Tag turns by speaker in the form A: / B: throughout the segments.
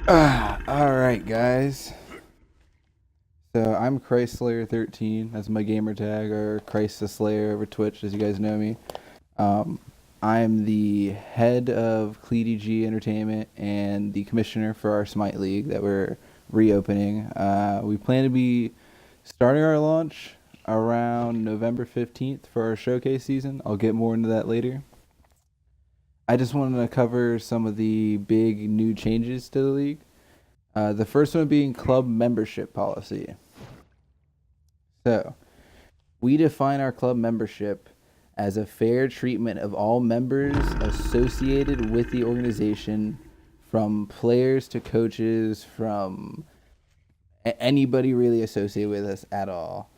A: Alright, guys. So I'm Christ Slayer 13. That's my gamer tag, or Christ the Slayer over Twitch, as you guys know me. Um, I'm the head of Cleeti G Entertainment and the commissioner for our Smite League that we're reopening. We plan to be starting our launch around November 15th for our showcase season. I'll get more into that later. I just wanted to cover some of the big new changes to the league. The first one being club membership policy. So, we define our club membership as a fair treatment of all members associated with the organization, from players to coaches, from anybody really associated with us at all.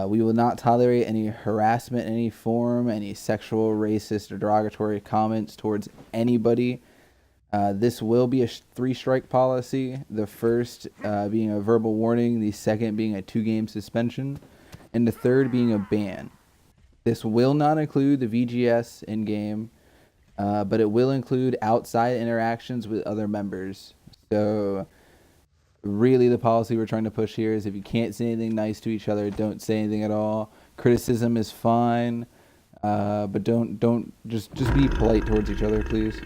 A: We will not tolerate any harassment in any form, any sexual, racist, or derogatory comments towards anybody. This will be a 3-strike policy, the first being a verbal warning, the second being a 2-game suspension, and the third being a ban. This will not include the VGS in-game, but it will include outside interactions with other members. So really the policy we're trying to push here is if you can't say anything nice to each other, don't say anything at all. Criticism is fine, but don't just be polite towards each other, please.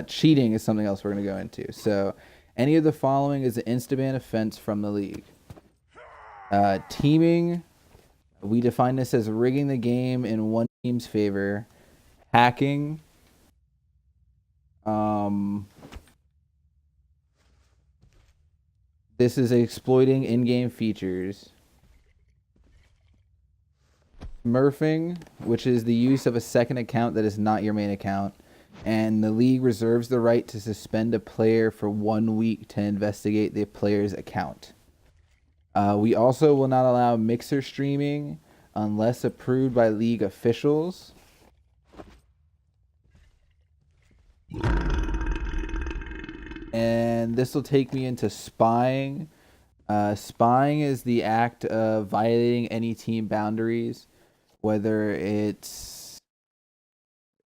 A: Cheating is something else we're going to go into. So, any of the following is an insta-ban offense from the league. Teaming, we define this as rigging the game in one team's favor. Hacking, this is exploiting in-game features. Smurfing, which is the use of a second account that is not your main account. And the league reserves the right to suspend a player for 1 week to investigate the player's account. We also will not allow mixer streaming unless approved by league officials. And this will take me into spying. Spying is the act of violating any team boundaries, whether it's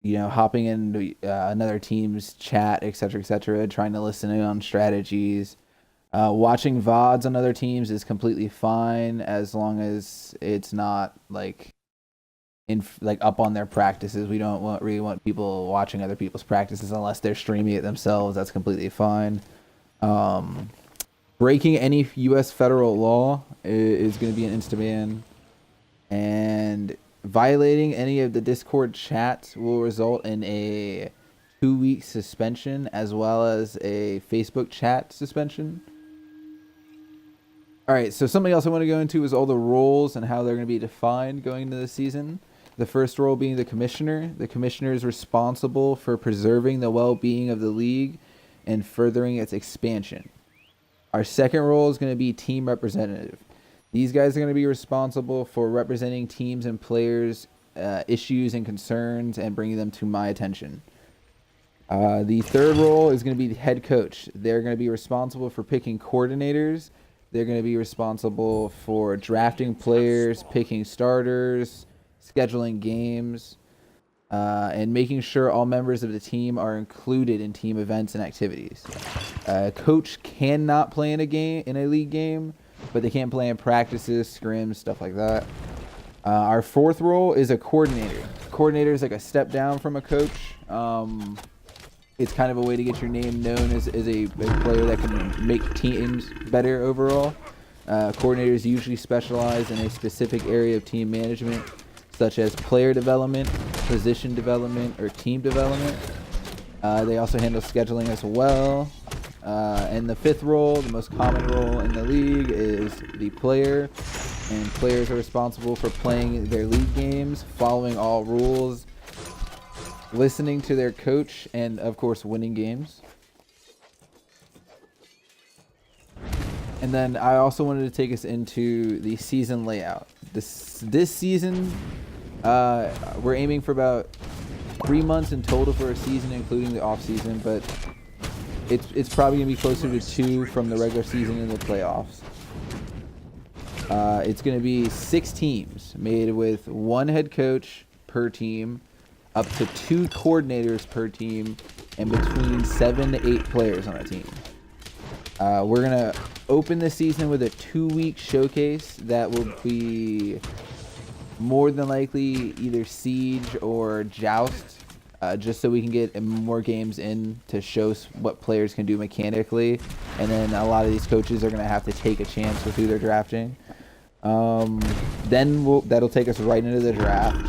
A: hopping into another team's chat, etc., trying to listen in on strategies. Watching VODs on other teams is completely fine as long as it's not up on their practices. We don't really want people watching other people's practices unless they're streaming it themselves. That's completely fine. Breaking any U.S. federal law is going to be an insta-ban, and violating any of the Discord chats will result in a 2-week suspension as well as a Facebook chat suspension. All right, so something else I want to go into is all the roles and how they're going to be defined going into the season. The first role being the commissioner. The commissioner is responsible for preserving the well-being of the league and furthering its expansion. Our second role is going to be team representative. These guys are going to be responsible for representing teams and players' issues and concerns and bringing them to my attention. The third role is going to be the head coach. They're going to be responsible for picking coordinators. They're going to be responsible for drafting players, picking starters, scheduling games, and making sure all members of the team are included in team events and activities. Coach cannot play in a league game, but they can't play in practices, scrims, stuff like that. Our fourth role is a coordinator. Coordinator is like a step down from a coach. It's kind of a way to get your name known as a player that can make teams better overall. Coordinators usually specialize in a specific area of team management, such as player development, position development, or team development. They also handle scheduling as well. And the fifth role, the most common role in the league, is the player. And players are responsible for playing their league games, following all rules, listening to their coach, and of course winning games. And then I also wanted to take us into the season layout. This season, we're aiming for about 3 months in total for a season, including the off season, but it's probably gonna be closer to 2 from the regular season and the playoffs. It's gonna be 6 teams made with 1 head coach per team, up to 2 coordinators per team, and between 7 to 8 players on a team. We're gonna open the season with a 2-week showcase that will be more than likely either Siege or Joust, just so we can get more games in to show what players can do mechanically, and then a lot of these coaches are gonna have to take a chance with who they're drafting. Then that'll take us right into the draft.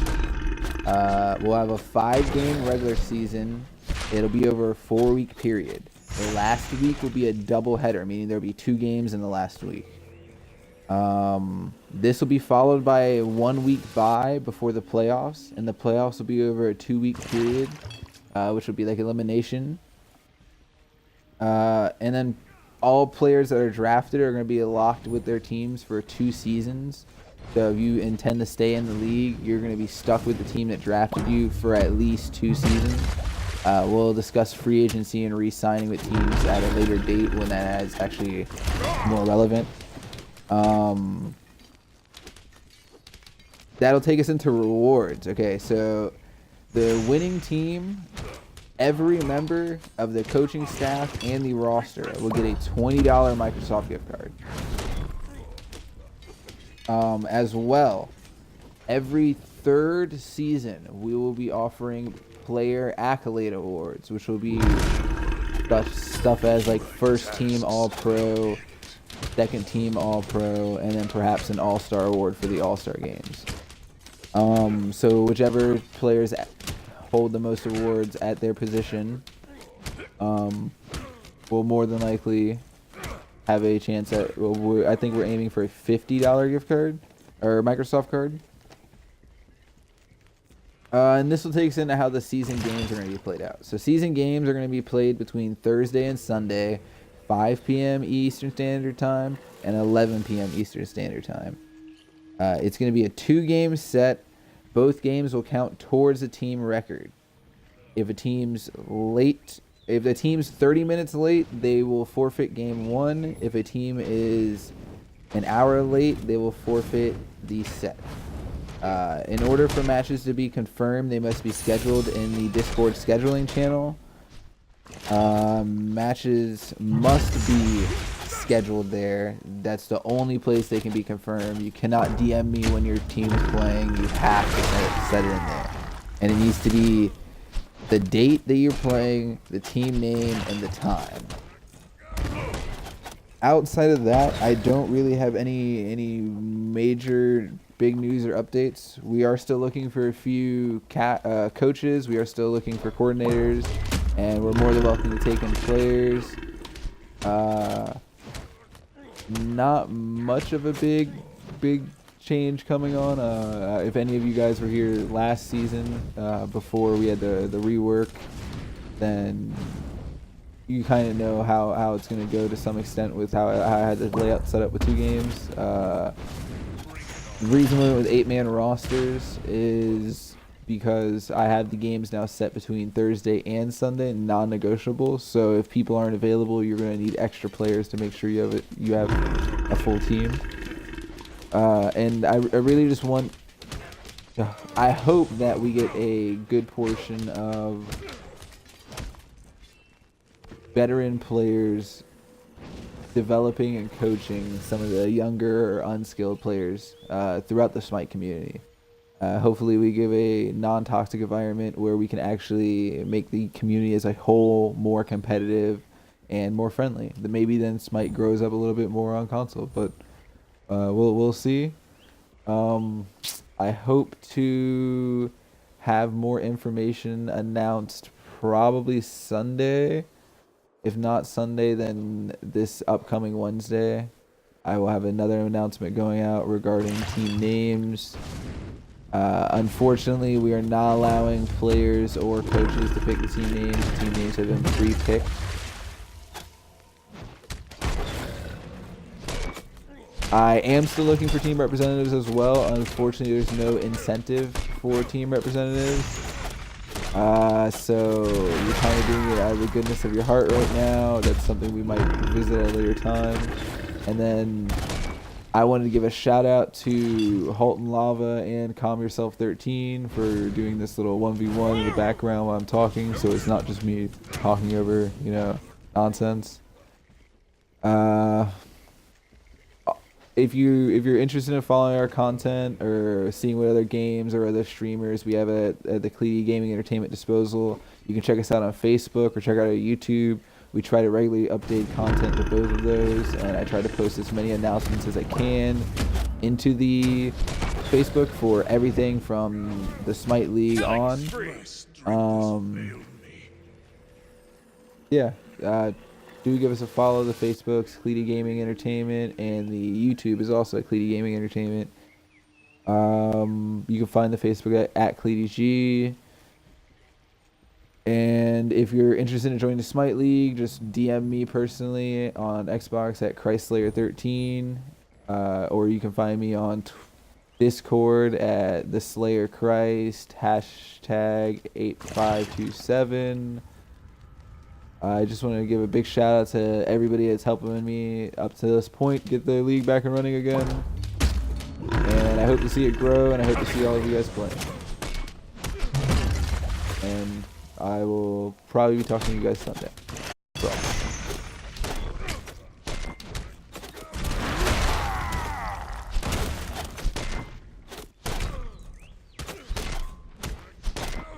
A: We'll have a 5-game regular season. It'll be over a 4-week period. The last week will be a double header, meaning there'll be 2 games in the last week. This will be followed by a 1-week bye before the playoffs, and the playoffs will be over a 2-week period, which will be like elimination. And then all players that are drafted are going to be locked with their teams for 2 seasons. So if you intend to stay in the league, you're going to be stuck with the team that drafted you for at least 2 seasons. We'll discuss free agency and re-signing with teams at a later date when that is actually more relevant. That'll take us into rewards. Okay, so the winning team, every member of the coaching staff and the roster will get a $20 Microsoft gift card. As well, every 3rd season, we will be offering player accolade awards, which will be stuff as like first team All-Pro, second team All-Pro, and then perhaps an All-Star award for the All-Star games. So whichever players hold the most awards at their position will more than likely have a chance at, I think we're aiming for a $50 gift card or Microsoft card. And this will take us into how the season games are going to be played out. So season games are going to be played between Thursday and Sunday, 5 p.m. Eastern Standard Time and 11 p.m. Eastern Standard Time. It's going to be a 2-game set. Both games will count towards a team record. If a team's late, if the team's 30 minutes late, they will forfeit game 1. If a team is an hour late, they will forfeit the set. In order for matches to be confirmed, they must be scheduled in the Discord scheduling channel. Matches must be scheduled there. That's the only place they can be confirmed. You cannot DM me when your team is playing. You have to set it in there. And it needs to be the date that you're playing, the team name, and the time. Outside of that, I don't really have any major big news or updates. We are still looking for a few coaches. We are still looking for coordinators, and we're more than welcome to take in players. Not much of a big change coming on. If any of you guys were here last season, before we had the rework, then you kind of know how it's going to go to some extent with how I had the layout set up with 2 games. The reason we went with 8-man rosters is because I have the games now set between Thursday and Sunday, non-negotiable. So if people aren't available, you're going to need extra players to make sure you have a full team. And I really just want, I hope that we get a good portion of veteran players developing and coaching some of the younger or unskilled players throughout the Smite community. Hopefully we give a non-toxic environment where we can actually make the community as a whole more competitive and more friendly. Maybe then Smite grows up a little bit more on console, but we'll see. I hope to have more information announced probably Sunday. If not Sunday, then this upcoming Wednesday, I will have another announcement going out regarding team names. Unfortunately, we are not allowing players or coaches to pick the team names. Team names have been pre-picked. I am still looking for team representatives as well. Unfortunately, there's no incentive for team representatives. So you're kind of doing it out of the goodness of your heart right now. That's something we might visit at a later time. And then I wanted to give a shout out to Halton Lava and Calm Yourself 13 for doing this little 1v1 in the background while I'm talking, so it's not just me talking over, you know, nonsense. If you're interested in following our content or seeing what other games or other streamers we have at the Cleeti Gaming Entertainment disposal, you can check us out on Facebook or check out our YouTube. We try to regularly update content to both of those, and I try to post as many announcements as I can into the Facebook for everything from the Smite League on. Yeah, do give us a follow. The Facebook's Cleeti Gaming Entertainment, and the YouTube is also Cleeti Gaming Entertainment. You can find the Facebook at CleetiG. And if you're interested in joining the Smite League, just DM me personally on Xbox at ChristSlayer13, or you can find me on Discord at the Slayer Christ #8527. I just want to give a big shout out to everybody that's helping me up to this point get the league back and running again. And I hope to see it grow, and I hope to see all of you guys playing. And I will probably be talking to you guys Sunday.